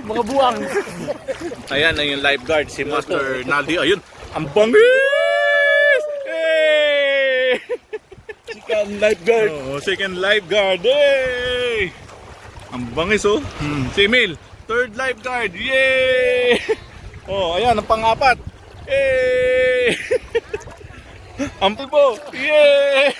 Mga buwang. Ayan na yung lifeguard, si Master Naldi. Ayun, ang bangis! Hey! Second lifeguard. Oh, second lifeguard. Hey! Ang bangis oh. Si Emil, third lifeguard. Yay! Oh, ayan ang pang-apat. Hey! Ang pulpo. Yay!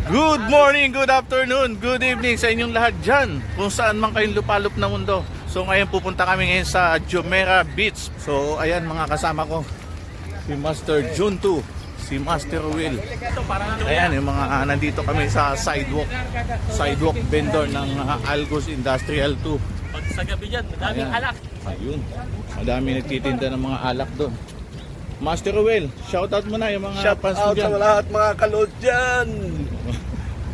Good morning, good afternoon, good evening sa inyong lahat dyan, kung saan man kayong lupalop na mundo. So ngayon pupunta kami ngayon sa Jumeirah Beach. So ayan mga kasama ko, si Master Junto, si Master Will. Ayan yung mga nandito kami sa sidewalk vendor ng Algos Industrial 2. Pag sa gabi dyan, madaming alak. Ayun, madami nagtitinda ng mga alak doon. Master Will, shoutout mo na yung mga Shout fans mo out dyan. sa lahat mga kalod dyan.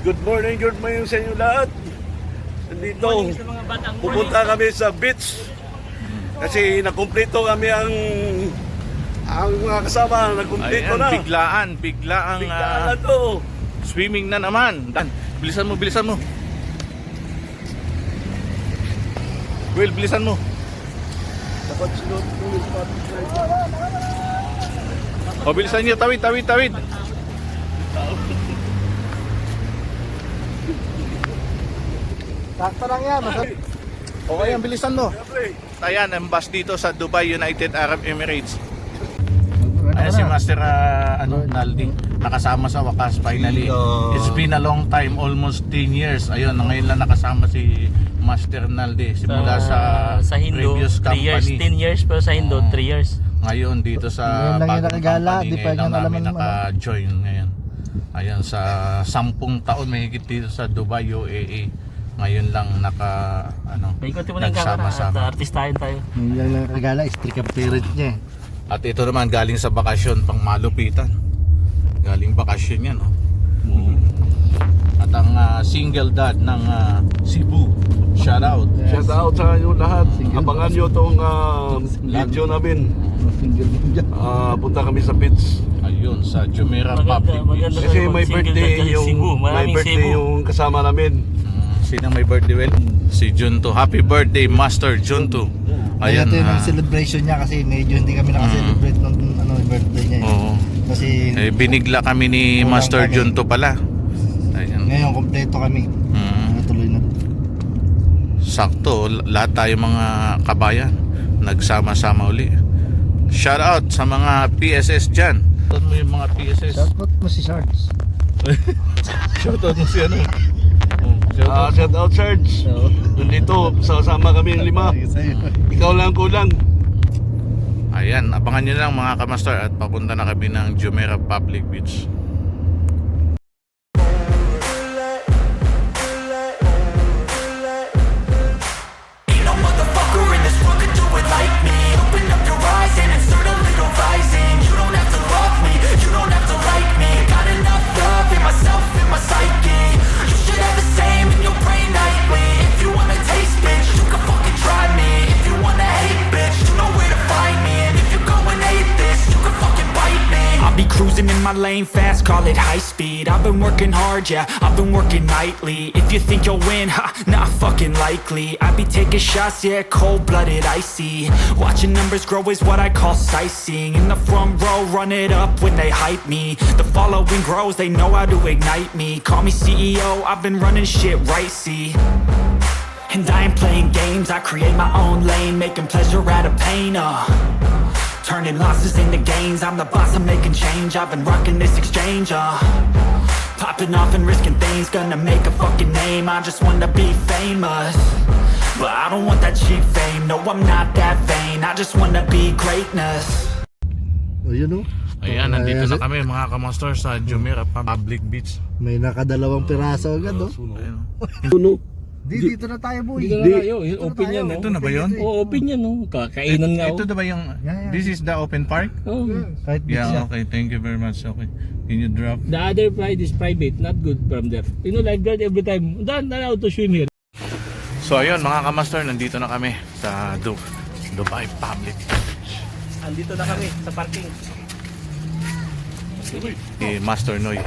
Good morning sa inyo lahat. Nandito, Sa mga batang pupunta kami sa beach. Kasi nakumpleto kami ang mga kasama. Nakumpleto Ayan, na. biglaan Biglaan na to. swimming na naman. Dan, bilisan mo. Will, bilisan mo. Dapat sunod tuloy pa. O, bilisan niyo, tawid. Takto lang yan. O, ayan, bilisan mo. Ayan, ang bus dito sa Dubai, United Arab Emirates. Ayan si Master Naldi, nakasama sa wakas finally. It's been a long time, almost 10 years. Ayun, ngayon lang nakasama si Master Naldi simula sa Hindu, previous 3 years, company. 10 years, pero sa Hindu, 3 years. Ngayon dito sa Ngayon lang yung bagong nakagala, company, di pa ngayon niya lang alam namin ang ano. naka-join ngayon. Ayan, sa 10 taon may higit dito sa Dubai, UAE. Ngayon lang Paikuti mo na yung camera at nagsama-sama. artistahin tayo. Yung lang nakagala, strict ang parent niya. At ito naman galing sa bakasyon, pang malupitan. Galing bakasyon yan, no? At ang single dad ng Cebu. Shout out. Shout out sa inyo lahat. Abangan nyo itong video namin. Finger mo dyan. Punta kami sa beach. Ayun, sa Jumeirah Maganda, Public maganda. Beach. Kasi Pag may single birthday dad dyan, Cebu. may Maraming birthday Cebu. yung kasama namin. Sino may birthday, Well? Si Junto. Happy birthday, Master Junto. Ayan, ito yung ah, celebration niya kasi medyo hindi kami nakaselebrate ng birthday niya. oo. Kasi Binigla kami ni Kulang Master kami. Junto pala. Ayan. ngayon kompleto kami. Natuloy na. Sakto, lahat tayo mga kabayan nagsama-sama uli. Shout out sa mga PSS dyan. Shout mo yung mga PSS. Shoutout mo si Shards. Shout out mo si ano. Shout out Sarge. Nandito, sama kami ng 5. Ikaw lang kulang. Ayan, abangan nyo lang mga kamaster at papunta na kami ng Jumeirah Public Beach. Ain't no motherfucker in this world could do it like me. Open up your eyes and insert a little rising. You don't have to love me, you don't have to like me. Got enough love in myself, in my psyche. You should have the same in your brain nightly. If you wanna taste, bitch, you can fucking try me. If you wanna hate, bitch, you know where to find me. And if you're going hate this, you can fucking bite me. I'll be cruising in my lane fast, call it high speed. I've been working hard, yeah, I've been working nightly. If you think you'll win, ha, not fucking likely. I be taking shots, yeah, cold-blooded, icy. Watching numbers grow is what I call sightseeing. In the front row, run it up when they hype me. The following grows, they know how to ignite me. Call me CEO, I've been running shit right, see. And I ain't playing games, I create my own lane, making pleasure out of pain, turning losses into gains, I'm the boss, I'm making change. I've been rocking this exchange, popping off and risking things, gonna make a fucking name. I just wanna be famous, but I don't want that cheap fame. No, I'm not that vain, I just wanna be greatness. O yun o. Ayan, nandito na kami mga kamaster sa Jumeirah Public Beach. May nakadalawang piraso agad o. Ayun. Puno. Dito na tayo boy. Dito na tayo, open yan, no? Ito na ba yun? Oo, open yan, no? Kakainan nga, Ito na ba yung, Yeah. this is the open park? oh. Kahit beach Yeah, siya. okay, thank you very much. Okay, can you drop? The other side is private, not good from there. You know, lifeguard every time, don't allow to swim here. So So ayun mga kamaster, nandito na kami sa Dubai Public. Andito na kami sa parking. Si Master Noy.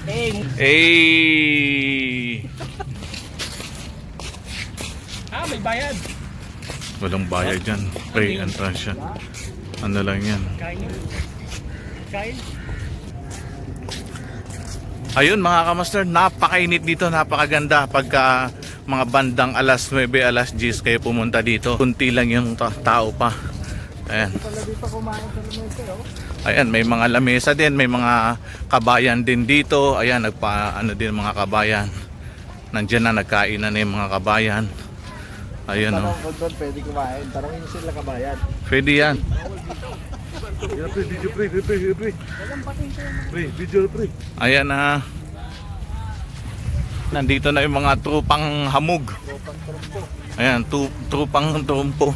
Hey! Hey! May bayad. Walang bayad dyan. Free entrance yan. Ano lang yan. Kain. Kain. Ayun mga kamaster, napakainit dito, napakaganda pagka mga bandang alas 9, alas 10 kayo pumunta dito. Kunti lang yung tao pa. Ayan. Ayan, may mga lamesa din, may mga kabayan din dito. Ayan, ano din mga kabayan. Nandiyan na, nagkain na yung mga kabayan. Ayun o. Doon pwede kumain. Tarangin nyo sila kabayan. Pwede yan. Video pre. Video pre. Ayan na. Nandito na yung mga trupang hamog. Ayan, trupang trumpo.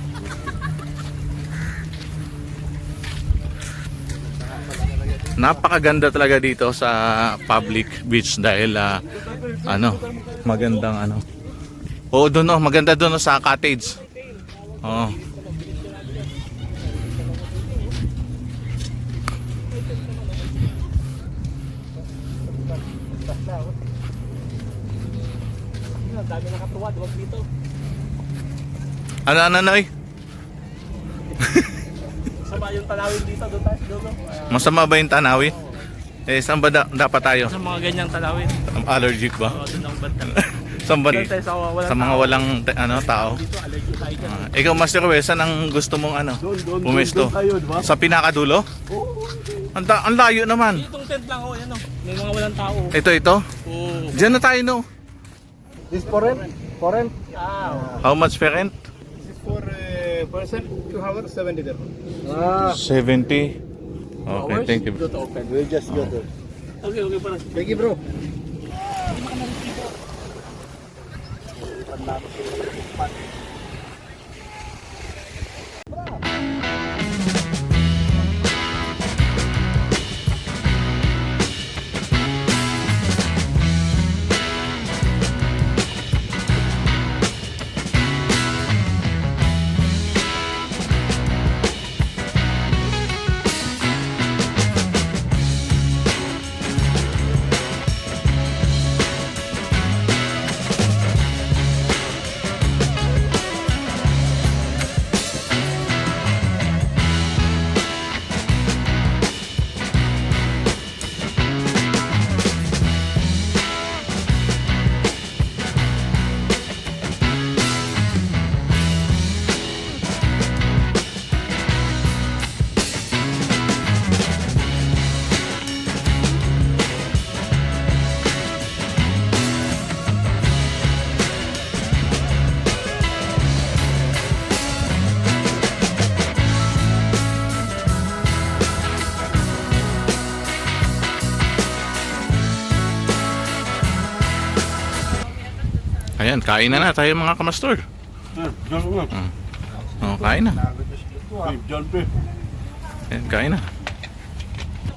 Napakaganda talaga dito sa public beach dahil magandang Oo, doon maganda doon sa cottage. Oo. Dami nakatuwa, duwag dito. Ano, Noy? Sama yung tanawin dito, doon tayo, doon. Masama ba yung tanawin? Saan ba dapat tayo? Sa mga ganyang tanawin. Allergic ba? Oo, doon ang banda. Saan ba? Doon tayo Sa mga walang tao? Dito, allergic tayo dyan. Ikaw, Master Wes, saan ang gusto mong pumesto? Tayo, di ba? Sa pinakadulo? Ang layo naman. Itong tent lang, yan o. May mga walang tao. Ito. Oo. Diyan na tayo, no? This for rent? For rent? How much per rent? This is for person, 2 hours, 70 dirham. 70. Okay, thank you. Dito open. We'll just go there. Okay, para. Thank you, bro. Ayan, kain na tayo mga kamastor. Diyan nga. Kain na. Diyan pre. Ayan, kain na.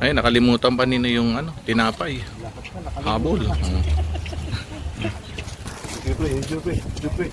Ay, nakalimutan pa nino yung tinapay. Habol. Diyan pre.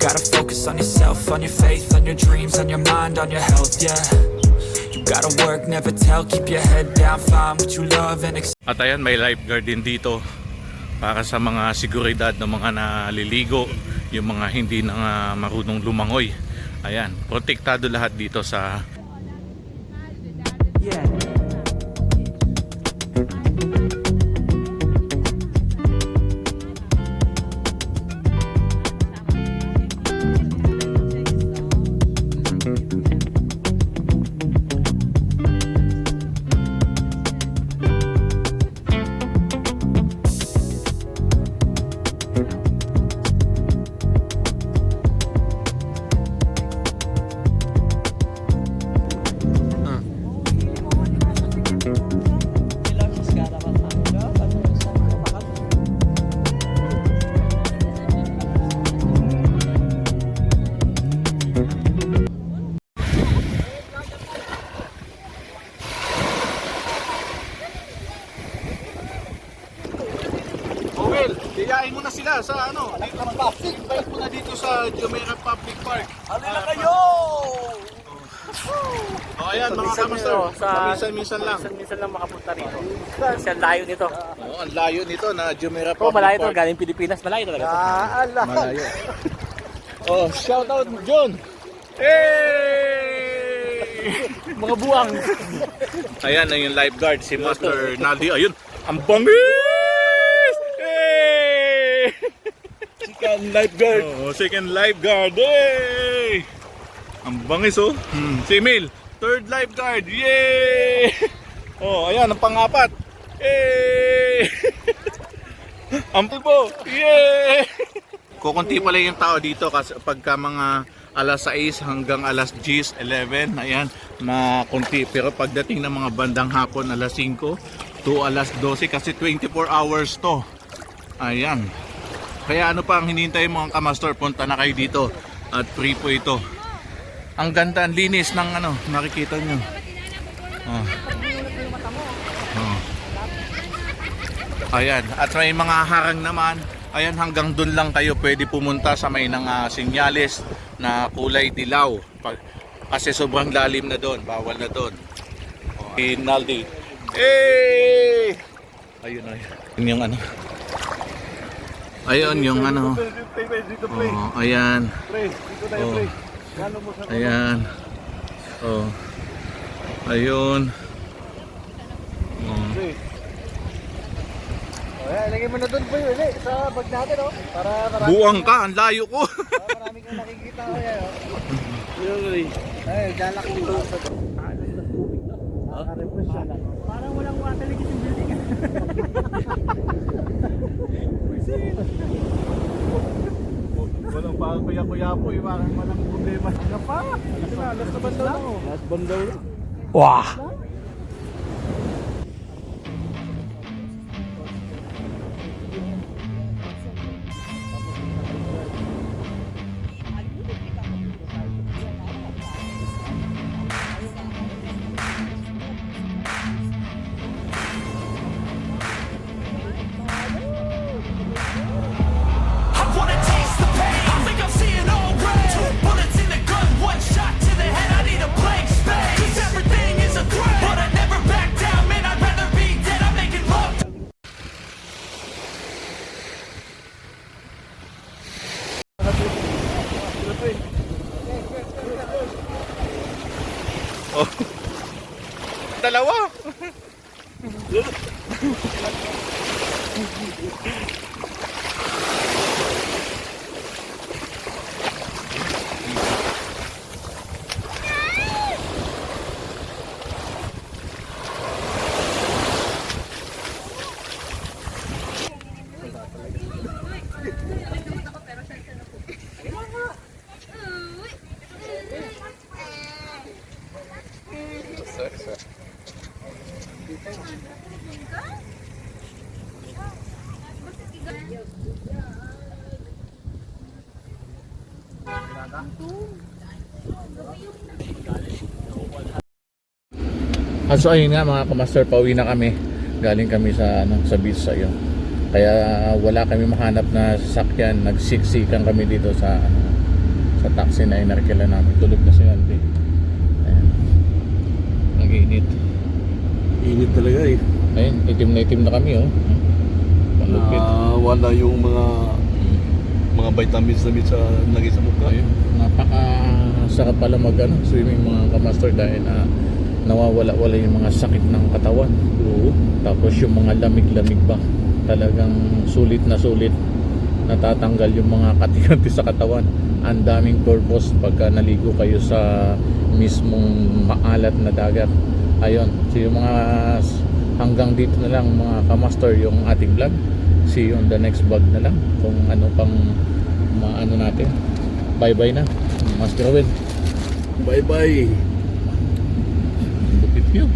Gotta focus on yourself, on your faith, on your dreams, on your mind, on your health, yeah. You gotta work, never tell, keep your head down, find what you love and At ayan, may lifeguard din dito para sa mga seguridad ng mga naliligo, yung mga hindi na marunong lumangoy. Ayan, protektado lahat dito sa Emil, iyain mo na sila sa ano. Invite mo na dito sa Jumeirah Public Park. Halina kayo! O ayan mga kamaster, minsan-minsan lang. Minsan lang makapunta rito. Kasi ang layo nito. Oh, ang layo nito na Jumeirah Oh, Public malayo to. Park. Galing Pilipinas. Malayo talaga to. Malayo. Oh, shout out John. Hey! Mga buwang. Ayan na yung lifeguard, si Master Naldi. Ayun, ang bangis! Hey! Second lifeguard. Oh, second lifeguard. Hey! Ang bangis oh. Si Emil, third lifeguard. Yay! Oh, ayan ang pang-apat. Hey! Ang po. Yay! Kukunti pala yung tao dito kasi pagka mga alas 6 hanggang alas 10, 11, ayan, makunti. Pero pagdating ng mga bandang hapon, alas 5 to alas 12, kasi 24 hours to. Ayan. Kaya ano pa ang hinihintay mo mga kamaster, punta na kayo dito at free po ito. Ang ganda, ang linis ng ano, nakikita nyo. Oh. Oh. Ayan, at may mga harang naman. Ayan, hanggang dun lang kayo pwede pumunta sa may sinyalis na kulay dilaw. Kasi sobrang lalim na doon, bawal na doon. Oh, Naldi. Hey! Ayun, ayun. Yun yung ano. Ayun yung ano. Oh, ayan. Oh. Ayan. Oh. Ayun. Oh. Lagay mo na doon po yun sa bag natin para marami, Buwang ka, ang layo ko. marami kang nakikita ko yan Yun, Ay, galak dito sa Parang walang water leak yung building. Walang kuya-kuya po, parang walang problema. Ano pa? Last na bandaw lang. last bandaw lang. Wah! I wanna taste the pain. I think I'm seeing all red. 2 bullets in the gun, 1 shot to the head. I need a blank space. 'Cause everything is a threat, but I never back down. Man, I'd rather be dead. I'm making love. Oh. Dalawa. So ayun nga mga kamaster, pauwi na kami. Galing kami sa beach sa iyo. Kaya wala kami mahanap na sasakyan. Nagsiksikan kami dito sa taxi na inarkila namin. Tulog na si Andy. Ayan. Nag-iinit. Init talaga eh. Ayun, itim na kami oh. Malupit. Wala yung mga vitamins na sa lagi sa mukha. Ayun, napaka-sarap pala swimming mga kamaster dahil nawawala-wala yung mga sakit ng katawan. Oo. Tapos yung mga lamig-lamig ba, talagang sulit na sulit, natatanggal yung mga kati-kati sa katawan. Ang daming purpose pagka naligo kayo sa mismong maalat na dagat. Ayun, so yung mga hanggang dito na lang mga kamaster yung ating vlog. See you on the next vlog na lang kung ano pang maano natin. Bye bye na Master Owen. Bye-bye. Lupit yun.